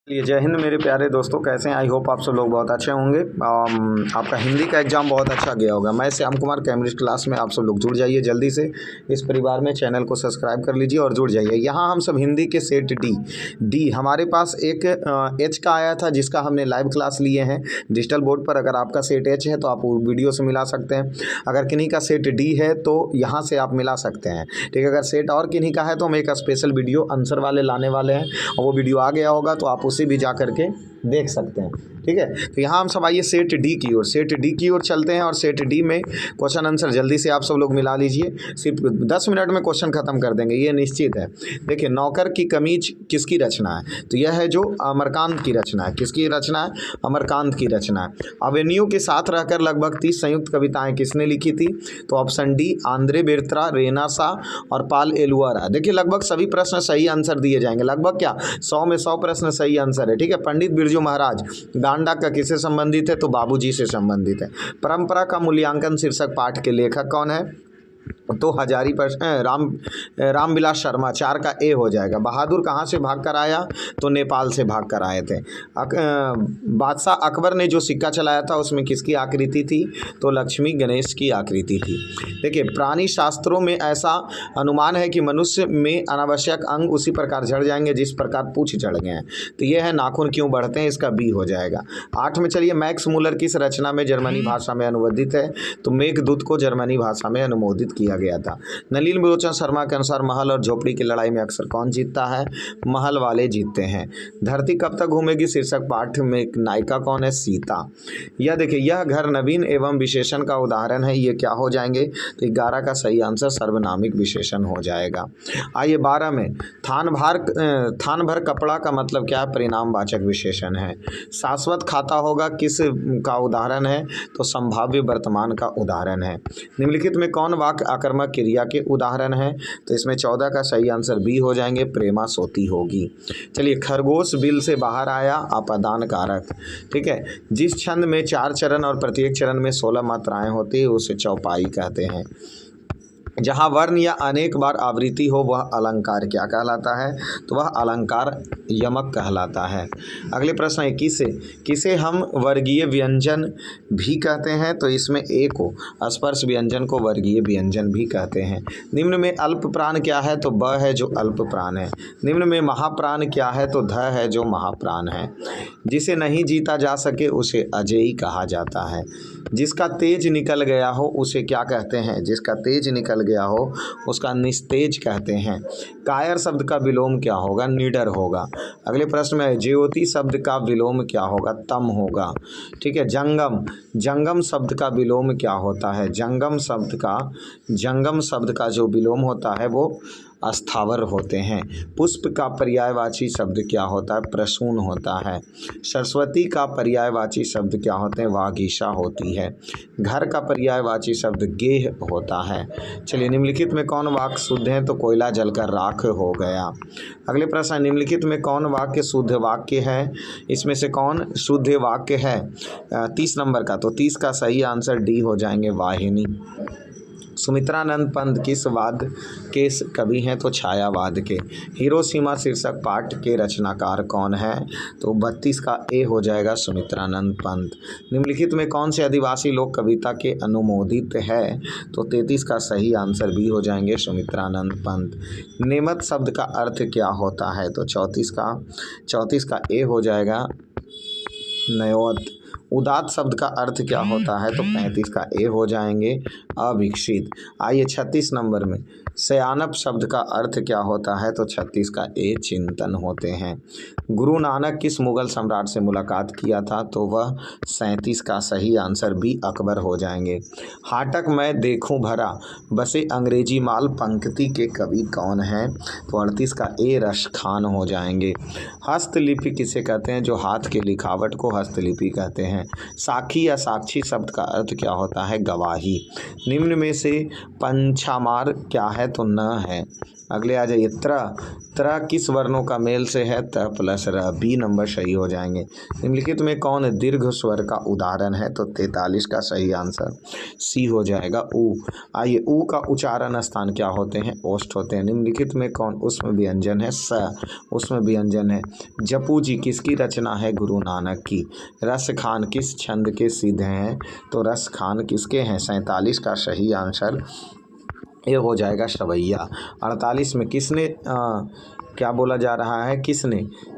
ये जय हिंद मेरे प्यारे दोस्तों, कैसे हैं? आई होप आप सब लोग बहुत अच्छे होंगे। आपका हिंदी का एग्ज़ाम बहुत अच्छा गया होगा। मैं श्याम कुमार कैम्ब्रिज क्लास में आप सब लोग जुड़ जाइए जल्दी से इस परिवार में। चैनल को सब्सक्राइब कर लीजिए और जुड़ जाइए। यहाँ हम सब हिंदी के सेट डी हमारे पास एक एच का आया था जिसका हमने लाइव क्लास लिए हैं डिजिटल बोर्ड पर। अगर आपका सेट एच है तो आप वीडियो से मिला सकते हैं। अगर किन्हीं का सेट डी है तो यहाँ से आप मिला सकते हैं, ठीक है। अगर सेट और किन्हीं का है तो हम एक स्पेशल वीडियो आंसर वाले लाने वाले हैं और वो वीडियो आ गया होगा तो आप उसे भी जा करके देख सकते हैं, ठीक है। तो यहाँ हम सब आइए सेट डी की ओर चलते हैं और सेट डी में क्वेश्चन आंसर जल्दी से आप सब लोग मिला लीजिए। सिर्फ 10 मिनट में क्वेश्चन खत्म कर देंगे, ये निश्चित है। देखिए, नौकर की कमीज किसकी रचना है? तो यह है जो अमरकांत की रचना है। किसकी रचना है? अमरकांत की रचना है। अवेन्यू के साथ रहकर लगभग 30 संयुक्त कविताएं किसने लिखी थी? तो ऑप्शन डी आंद्रे बेर्त्रा, रेना सा और पाल एलुआरा। देखिए, लगभग सभी प्रश्न सही आंसर दिए जाएंगे। लगभग क्या 100 में 100 प्रश्न सही आंसर है, ठीक है। पंडित बिरजू महाराज गांडा का किससे संबंधित है? तो बाबूजी से संबंधित है। परंपरा का मूल्यांकन शीर्षक पाठ के लेखक कौन है? तो हजारी प्रश्न रामविलास शर्मा। 4 का ए हो जाएगा। बहादुर कहाँ से भाग कर आया? तो नेपाल से भाग कर आए थे। बादशाह अकबर ने जो सिक्का चलाया था उसमें किसकी आकृति थी? तो लक्ष्मी गणेश की आकृति थी। देखिए, प्राणी शास्त्रों में ऐसा अनुमान है कि मनुष्य में अनावश्यक अंग उसी प्रकार झड़ जाएंगे जिस प्रकार पूंछ झड़ गए हैं। तो यह है नाखून क्यों बढ़ते हैं, इसका बी हो जाएगा। 8 में चलिए, मैक्स मूलर किस रचना में जर्मनी भाषा में अनुवादित है? तो मेघदूत को जर्मनी भाषा में अनुमोदित किया गया था। नलिन विलोचन शर्मा के अनुसार महल और झोपड़ी की लड़ाई में अक्सर कौन जीतता है? महल वाले जीतते हैं। धरती कब तक घूमेगी शीर्षक पाठ में नायिका कौन है? सीता। यह देखिए, यह घर नवीन एवं विशेषण का उदाहरण है। ये क्या हो जाएंगे? तो 11 का सही आंसर सर्वनामिक विशेषण हो जाएगा। आइए 12 में, थान भर कपड़ा का मतलब क्या है? परिणामवाचक विशेषण है। शाश्वत खाता होगा किस का उदाहरण है? तो संभाव्य वर्तमान का उदाहरण है। निम्नलिखित में कौन वाक्य आक्रामक क्रिया के उदाहरण है? तो इसमें 14 का सही आंसर बी हो जाएंगे, प्रेमा सोती होगी। चलिए, खरगोश बिल से बाहर आया, अपादान कारक, ठीक है। जिस छंद में 4 चरण और प्रत्येक चरण में 16 मात्राएं होती है उसे चौपाई कहते हैं। जहाँ वर्ण या अनेक बार आवृत्ति हो वह अलंकार क्या कहलाता है? तो वह अलंकार यमक कहलाता है। अगले प्रश्न 21 से, किसे हम वर्गीय व्यंजन भी कहते हैं? तो इसमें ए को, स्पर्श व्यंजन को वर्गीय व्यंजन भी कहते हैं। निम्न में अल्प प्राण क्या है? तो ब है जो अल्प प्राण है। निम्न में महाप्राण क्या है? तो ध है जो महाप्राण है। जिसे नहीं जीता जा सके उसे अजेय कहा जाता है। जिसका तेज निकल गया हो उसे क्या कहते हैं? जिसका तेज निकल गया हो उसका निस्तेज कहते हैं। कायर शब्द का विलोम क्या होगा? निडर होगा। अगले प्रश्न में, ज्योति शब्द का विलोम क्या होगा? तम होगा, ठीक है। जंगम शब्द का विलोम क्या होता है? जंगम शब्द का जो विलोम होता है वो अस्थावर होते हैं। पुष्प का पर्यायवाची शब्द क्या होता है? प्रसून होता है। सरस्वती का पर्यायवाची शब्द क्या होते हैं? वागीशा होती है। घर का पर्यायवाची शब्द गेह होता है। चलिए, निम्नलिखित में कौन वाक्य शुद्ध है? तो कोयला जलकर राख हो गया। अगले प्रश्न, निम्नलिखित में कौन वाक्य शुद्ध वाक्य है? इसमें से कौन शुद्ध वाक्य है? 30 नंबर का, तो 30 का सही आंसर डी हो जाएंगे, वाहिनी। सुमित्रानंद पंत किस वाद के कवि हैं? तो छायावाद के। हिरोशिमा शीर्षक पाठ के रचनाकार कौन है? तो 32 का ए हो जाएगा, सुमित्रानंद पंत। निम्नलिखित में कौन से आदिवासी लोक कविता के अनुमोदित है? तो 33 का सही आंसर बी हो जाएंगे, सुमित्रानंद पंत। नेमत शब्द का अर्थ क्या होता है? तो 34 का ए हो जाएगा, नयोत। उदात शब्द का अर्थ क्या होता है? तो 35 का ए हो जाएंगे, अविकसित। आइए 36 नंबर में, सयानप शब्द का अर्थ क्या होता है? तो 36 का ए, चिंतन होते हैं। गुरु नानक किस मुगल सम्राट से मुलाकात किया था? तो वह 37 का सही आंसर बी, अकबर हो जाएंगे। हाटक मैं देखूं भरा बसे अंग्रेजी माल पंक्ति के कवि कौन हैं? तो 38 का ए, रश खान हो जाएंगे। हस्तलिपि किसे कहते हैं? जो हाथ के लिखावट को हस्तलिपि कहते हैं। साखी या साक्षी शब्द का अर्थ क्या होता है? गवाही। निम्न में से पंचामार क्या है? तो न है। अगले आ जाइए त्र किस वर्णों का मेल से है? त प्लस र, बी नंबर सही हो जाएंगे। निम्नलिखित में कौन दीर्घ स्वर का उदाहरण है? तो 43 का सही आंसर सी हो जाएगा ऊ। आइए ऊ का उच्चारण स्थान क्या होते हैं? ओष्ठ होते हैं। निम्नलिखित में कौन उसमें व्यंजन है? स उसमें व्यंजन है। जपू जी किसकी रचना है? गुरु नानक की। रस खान किस छंद के सिद्ध हैं? तो रस खान किसके हैं? 47 का सही आंसर ये हो जाएगा सवैया। 48 में किसने क्या बोला जा रहा है?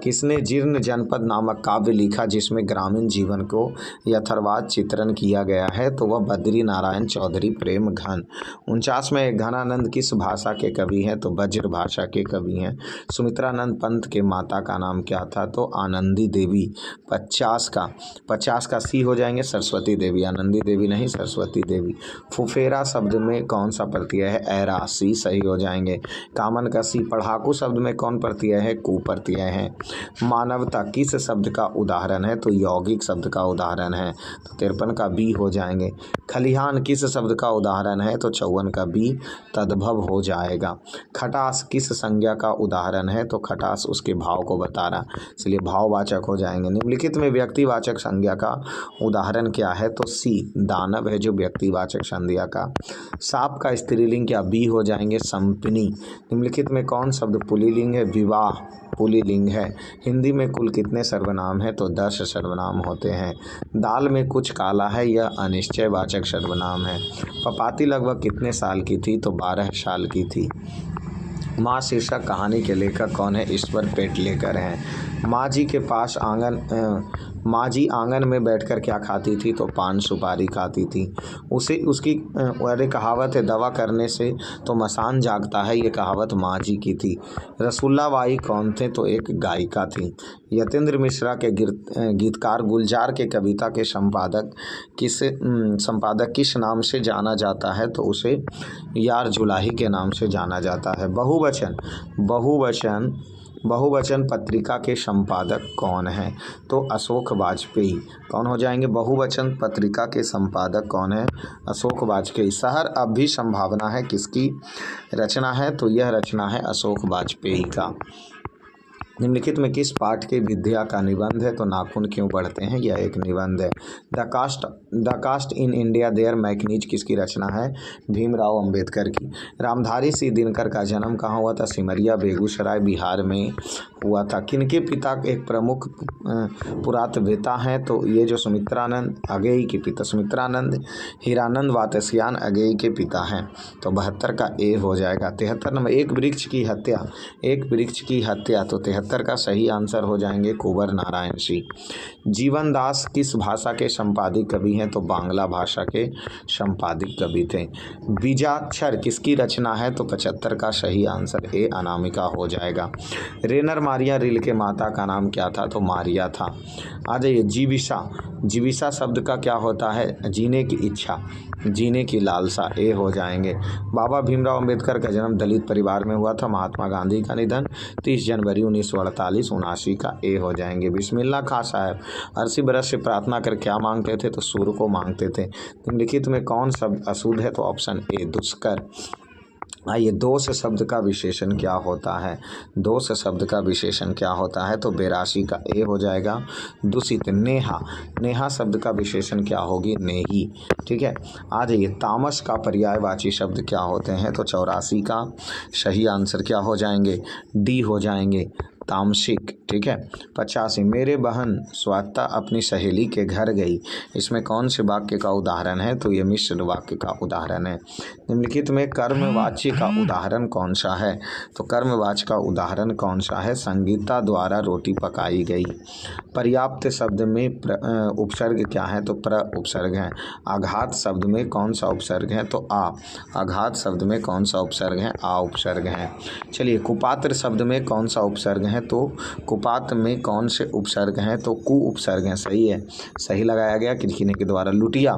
किसने जीर्ण जनपद नामक काव्य लिखा जिसमें ग्रामीण जीवन को यथार्थवाद चित्रण किया गया है? तो वह बद्री नारायण चौधरी प्रेम घन। 49 में घनानंद किस भाषा के कवि हैं? तो ब्रज भाषा के कवि हैं। सुमित्रानंद पंत के माता का नाम क्या था? तो आनंदी देवी। 50 का सी हो जाएंगे सरस्वती देवी। आनंदी देवी नहीं, सरस्वती देवी। फुफेरा शब्द में कौन सा प्रत्यय है? ऐरा, सी सही हो जाएंगे। कामन का सी। पढ़ाकू शब्द में कौन प्रत्यय है? कु प्रत्यय है। मानवता किस शब्द का उदाहरण है? तो यौगिक शब्द का उदाहरण है। तो 53 का बी हो जाएंगे। खलिहान किस शब्द का उदाहरण है? तो 54 का बी तद्भव हो जाएगा। खटास किस संज्ञा का उदाहरण है? तो खटास उसके भाव को बता रहा, इसलिए भाववाचक हो जाएंगे। निम्नलिखित में व्यक्तिवाचक संज्ञा का उदाहरण क्या है? तो सी दानव है जो व्यक्तिवाचक संज्ञा का। सांप का स्त्रीलिंग क्या? बी हो जाएंगे संपिनी। निम्नलिखित में कौन शब्द पुल्लिंग है? विवाह पुल्लिंग है। हिंदी में कुल कितने सर्वनाम हैं? तो 10 सर्वनाम होते हैं। दाल में कुछ काला है, यह अनिश्चयवाचक सर्वनाम है। पपाती लगभग कितने साल की थी? तो 12 साल की थी। माँ शीर्षक कहानी के लेखक कौन है? ईश्वर पेटलेकर हैं। माँ जी आंगन में बैठकर क्या खाती थी? तो पान सुपारी खाती थी। उसकी अरे कहावत है दवा करने से तो मसान जागता है, ये कहावत माँ जी की थी। रसूल्ला बाई कौन थे? तो एक गायिका थी। यतेंद्र मिश्रा के गीतकार गुलजार के कविता के संपादक किस नाम से जाना जाता है? तो उसे यार जुलाही के नाम से जाना जाता है। बहुवचन पत्रिका के संपादक कौन है? तो अशोक वाजपेयी। कौन हो जाएंगे? बहुवचन पत्रिका के संपादक कौन है? अशोक वाजपेयी। शहर अब भी संभावना है किसकी रचना है? तो यह रचना है अशोक वाजपेयी का। निम्नलिखित में किस पाठ के विद्या का निबंध है? तो नाखून क्यों बढ़ते हैं, यह एक निबंध है। The caste in India their mechanism किसकी रचना है? भीमराव अंबेडकर की। रामधारी सिंह दिनकर का जन्म कहाँ हुआ था? सिमरिया बेगूसराय बिहार में हुआ था। किनके पिता एक प्रमुख पुरातत्ववेत्ता हैं? तो ये जो सुमित्रानंद अगेई के पिता सुमित्रानंद हीरानंद वातस्यायन अगेई के पिता हैं। तो 72 का ए हो जाएगा। 73 नंबर एक वृक्ष की हत्या तो 73 का सही आंसर हो जाएंगे कुंवर नारायण सिंह। जीवन दास किस भाषा के संपादित कवि हैं? तो बांग्ला भाषा के संपादित कवि थे। बीजाक्षर किसकी रचना है? तो 75 का सही आंसर ए अनामिका हो जाएगा। रेनर मारिया रिल के माता का नाम क्या था? तो मारिया था। आ जाइए जीविसा शब्द का क्या होता है? जीने की इच्छा, जीने की लालसा, ए हो जाएंगे। बाबा भीमराव अंबेडकर का जन्म दलित परिवार में हुआ था। महात्मा गांधी का निधन 30 जनवरी 1948 79 का ए हो जाएंगे। बिस्मिल्लाह खां साहब 80 बरस से प्रार्थना कर क्या मांगते थे? तो सूर्य को मांगते थे। निम्नलिखित में कौन शब्द अशुद्ध है? तो ऑप्शन ए दुष्कर। आइए दोष शब्द का विशेषण क्या होता है? दोष शब्द का विशेषण क्या होता है? तो 82 का ए हो जाएगा। दूषित। नेहा शब्द का विशेषण क्या होगी? नेही। ठीक है। आ जाइए तामस का पर्यायवाची शब्द क्या होते हैं? तो 84 का सही आंसर क्या हो जाएंगे? डी हो जाएंगे तामसिक। ठीक है। 85 मेरे बहन स्वाता अपनी सहेली के घर गई, इसमें कौन से वाक्य का उदाहरण है? तो ये मिश्र वाक्य का उदाहरण है। निम्नलिखित में कर्मवाच्य का उदाहरण कौन सा है? तो कर्मवाच्य का उदाहरण कौन सा है? संगीता द्वारा रोटी पकाई गई। पर्याप्त शब्द में उपसर्ग क्या है? तो प्र उपसर्ग है। आघात शब्द में कौन सा उपसर्ग है? तो आ। आघात शब्द में कौन सा उपसर्ग है? आ उपसर्ग है। चलिए कुपात्र शब्द में कौन सा उपसर्ग है? हैं तो कुपात में कौन से उपसर्ग हैं, तो कु उपसर्ग हैं। सही है, सही लगाया गया किलकिने के द्वारा। लुटिया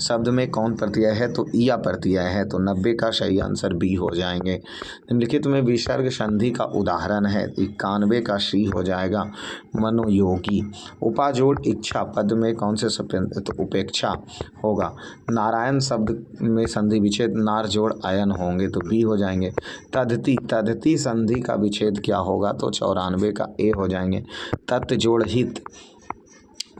शब्द में कौन प्रत्यय है, तो ईया प्रत्यय है, तो 90 का सही आंसर बी हो जाएंगे। निम्नलिखित में विसर्ग संधि का उदाहरण है, 91 का सी हो जाएगा मनोयोगी। उपाजोड़ इच्छा पद में कौन से शब्द, तो उपेक्षा होगा। नारायण शब्द में संधि विच्छेद नार जोड़ आयन होंगे, तो बी हो जाएंगे। तद्धति, तद्धति संधि का विच्छेद क्या होगा, तो 94 का ए हो जाएंगे। तत् जोड़ हित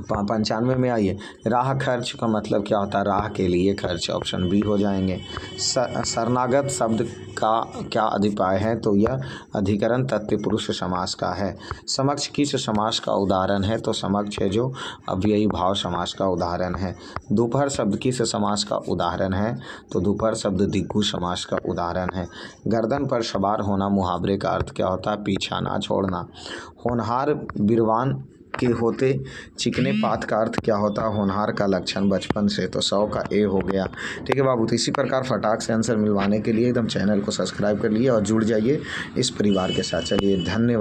95 में आइए। राह खर्च का मतलब क्या होता है, राह के लिए खर्च, ऑप्शन बी हो जाएंगे। शरणागत शब्द का क्या अधिपाय है, तो यह अधिकरण तत्पुरुष समास का है। समक्ष किस समास का उदाहरण है, तो समक्ष है जो अव्ययी भाव समास का उदाहरण है। दोपहर शब्द किस समास का उदाहरण है, तो दोपहर शब्द दिग्गु समास का उदाहरण है। गर्दन पर सवार होना मुहावरे का अर्थ क्या होता है, पीछा ना छोड़ना। होनहार बिरवान के होते चिकने पात का अर्थ क्या होता है, होनहार का लक्षण बचपन से, तो 100 का ए हो गया। ठीक है बाबू, तो इसी प्रकार फटाक से आंसर मिलवाने के लिए एकदम चैनल को सब्सक्राइब कर लिए और जुड़ जाइए इस परिवार के साथ। चलिए धन्यवाद।